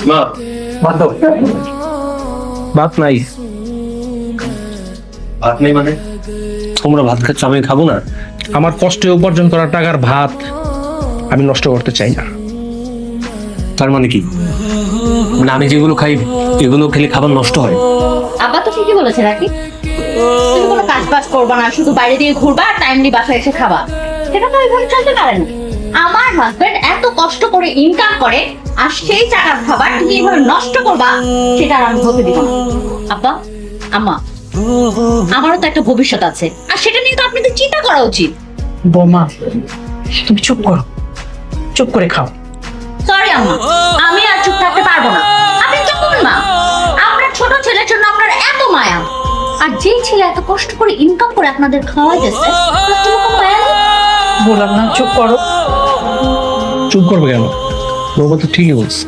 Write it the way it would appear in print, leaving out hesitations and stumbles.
মা, ভাত দাও। ভাত নাই। ভাত নেই মানে? তোমরা ভাত খাচ্ছ, আমি খাবো না? আমার কষ্টে উপার্জন করা টাকার ভাত আমি নষ্ট করতে চাই না। তার মানে কি? মানে আমি যেগুলো খাই এগুলো খেলে খাবার নষ্ট হয়? আব্বা তো ঠিকই বলেছে নাকি, তুমি কোনো কাজ বাজ করবা না, শুধু বাইরে দিয়ে ঘুরবা আর টাইমলি বাসায় এসে খাবা, সেটা তো এইভাবে চলতে পারে না। আমার হাজবেন্ড এত কষ্ট করে ইনকাম করে আর সেই টাকার খাবার তুমি এইভাবে নষ্ট করবা, সেটা আর আমি হতে দিব না। আব্বা, আম্মা, আমারও তো একটা ভবিষ্যৎ আছে আর সেটা নিয়ে তো আপনাদের চিন্তা করা উচিত। বৌমা তুমি চুপ করো, চুপ করে খাও। সরি আম্মা, আমি আর চুপ থাকতে পারবো না। আপনি কেমন মা? আপনার ছোট ছেলের জন্য আপনার এত মায়া, আর যে ছেলে এত কষ্ট করে ইনকাম করে আপনাদের খাওয়াইতেছে তার জন্য কোনো মায়া নেই? বললাম না চুপ করো। চুপ করবে কেন? বৌমা তো ঠিকই বলছে।